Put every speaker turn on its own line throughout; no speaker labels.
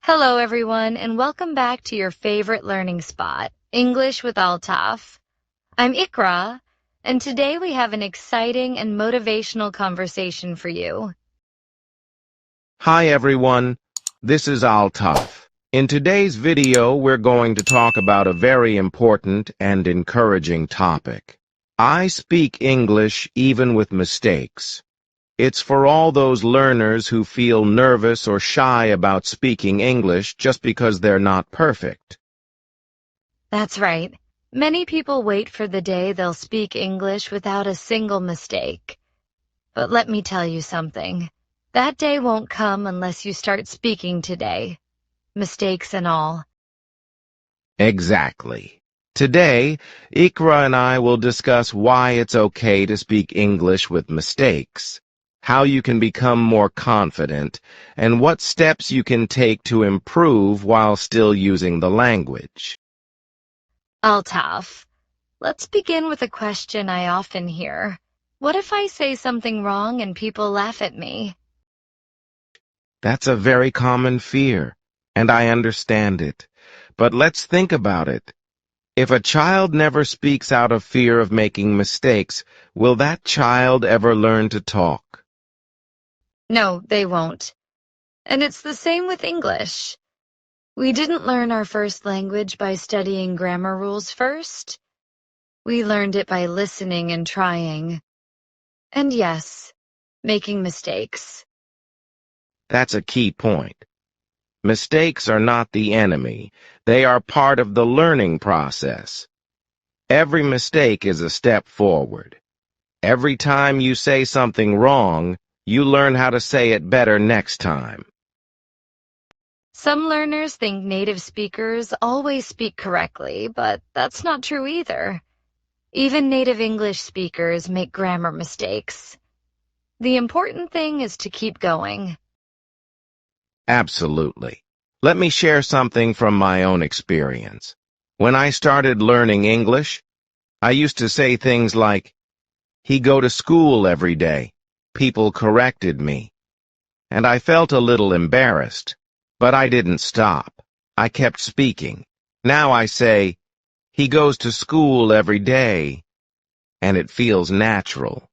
Hello, everyone, and welcome back to your favorite learning spot, English with Altaf. I'm Ikra, and today we have an exciting and motivational conversation for you.
Hi everyone, this is Altaf. In today's video, we're going to talk about a very important and encouraging topic. I speak English even with mistakes. It's for all those learners who feel nervous or shy about speaking English just because they're not perfect.
That's right. Many people wait for the day they'll speak English without a single mistake. But let me tell you something. That day won't come unless you start speaking today, mistakes and all.
Exactly. Today, Ikra and I will discuss why it's okay to speak English with mistakes, how you can become more confident, and what steps you can take to improve while still using the language.
Altaf, let's begin with a question I often hear. What if I say something wrong and people laugh at me?
That's a very common fear, and I understand it. But let's think about it. If a child never speaks out of fear of making mistakes, will that child ever learn to talk?
No, they won't. And it's the same with English. We didn't learn our first language by studying grammar rules first. We learned it by listening and trying. And yes, making mistakes.
That's a key point. Mistakes are not the enemy. They are part of the learning process. Every mistake is a step forward. Every time you say something wrong, you learn how to say it better next time.
Some learners think native speakers always speak correctly, but that's not true either. Even native English speakers make grammar mistakes. The important thing is to keep going.
Absolutely. Let me share something from my own experience. When I started learning English, I used to say things like, "He go to school every day." People corrected me, and I felt a little embarrassed. But I didn't stop. I kept speaking. Now I say, "He goes to school every day," and it feels natural.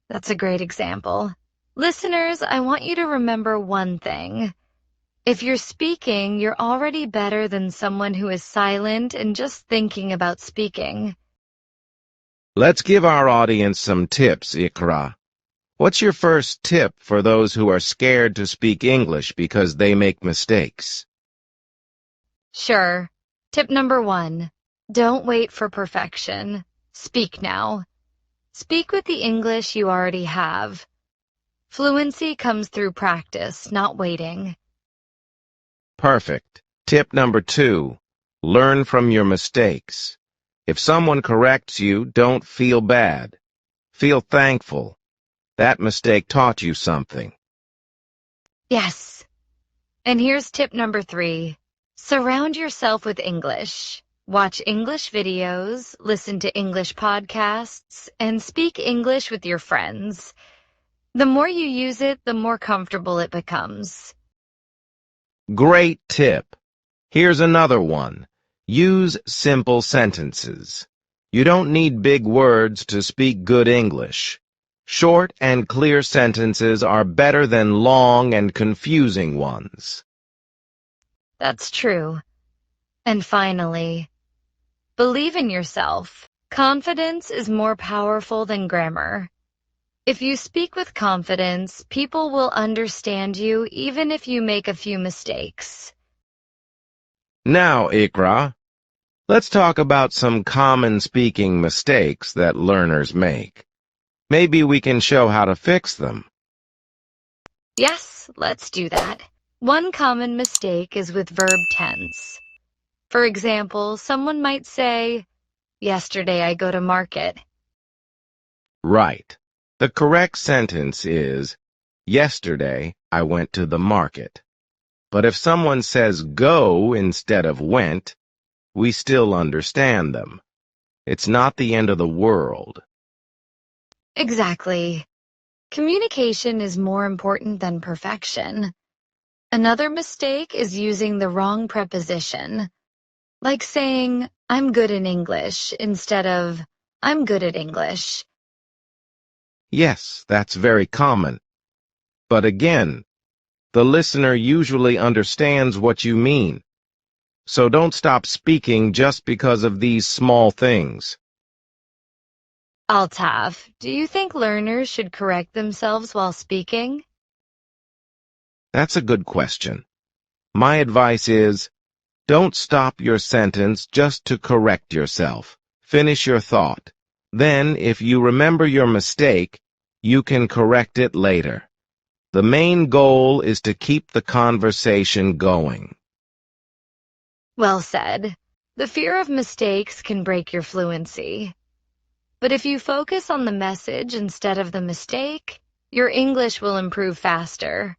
That's a great example. Listeners, I want you to remember one thing. If you're speaking, you're already better than someone who is silent and just thinking about speaking.
Let's give our audience some tips, Ikra. What's your first tip for those who are scared to speak English because they make mistakes?
Sure. Tip number 1. Don't wait for perfection. Speak now. Speak with the English you already have. Fluency comes through practice, not waiting.
Perfect. Tip number 2. Learn from your mistakes. If someone corrects you, don't feel bad. Feel thankful. That mistake taught you something.
Yes. And here's tip number 3. Surround yourself with English. Watch English videos, listen to English podcasts, and speak English with your friends. The more you use it, the more comfortable it becomes.
Great tip. Here's another one. Use simple sentences. You don't need big words to speak good English. Short and clear sentences are better than long and confusing ones.
That's true. And finally, believe in yourself. Confidence is more powerful than grammar. If you speak with confidence, people will understand you even if you make a few mistakes.
Now, Ikra, let's talk about some common speaking mistakes that learners make. Maybe we can show how to fix them.
Yes, let's do that. One common mistake is with verb tense. For example, someone might say, "Yesterday I go to market."
Right. The correct sentence is, "Yesterday I went to the market." But if someone says go instead of went, we still understand them. It's not the end of the world.
Exactly. Communication is more important than perfection. Another mistake is using the wrong preposition, like saying, I'm good in English instead of, I'm good at English.
Yes, that's very common. But again, the listener usually understands what you mean. So don't stop speaking just because of these small things.
Altaf, do you think learners should correct themselves while speaking?
That's a good question. My advice is, don't stop your sentence just to correct yourself. Finish your thought. Then, if you remember your mistake, you can correct it later. The main goal is to keep the conversation going.
Well said. The fear of mistakes can break your fluency. But if you focus on the message instead of the mistake, your English will improve faster.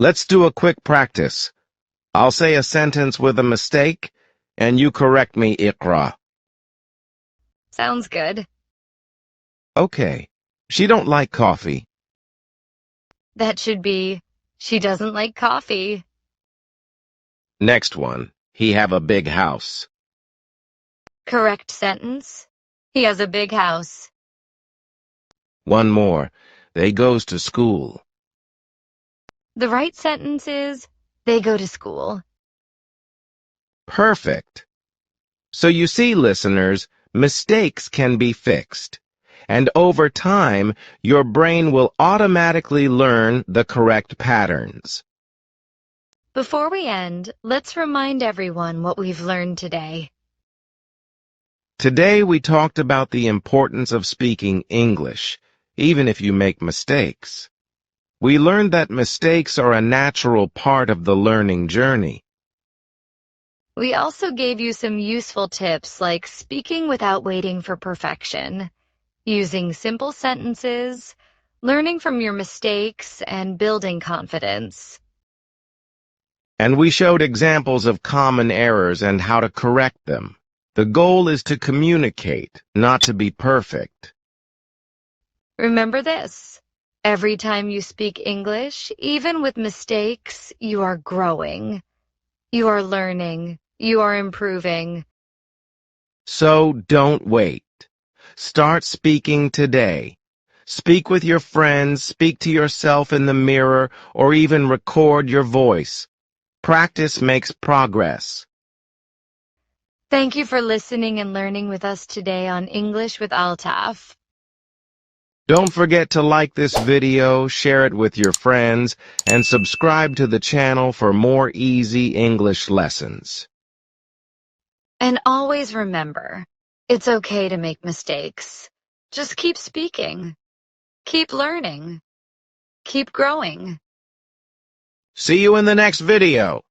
Let's do a quick practice. I'll say a sentence with a mistake, and you correct me, Iqra.
Sounds good.
Okay. She don't like coffee.
That should be, she doesn't like coffee.
Next one. He have a big house.
Correct sentence. He has a big house.
One more. They goes to school.
The right sentence is, they go to school.
Perfect. So you see, listeners, mistakes can be fixed. And over time, your brain will automatically learn the correct patterns.
Before we end, let's remind everyone what we've learned today.
Today we talked about the importance of speaking English, even if you make mistakes. We learned that mistakes are a natural part of the learning journey.
We also gave you some useful tips like speaking without waiting for perfection, using simple sentences, learning from your mistakes, and building confidence.
And we showed examples of common errors and how to correct them. The goal is to communicate, not to be perfect.
Remember this. Every time you speak English, even with mistakes, you are growing. You are learning. You are improving.
So don't wait. Start speaking today. Speak with your friends, speak to yourself in the mirror, or even record your voice. Practice makes progress.
Thank you for listening and learning with us today on English with Altaf.
Don't forget to like this video, share it with your friends, and subscribe to the channel for more easy English lessons.
And always remember, it's okay to make mistakes. Just keep speaking. Keep learning. Keep growing.
See you in the next video.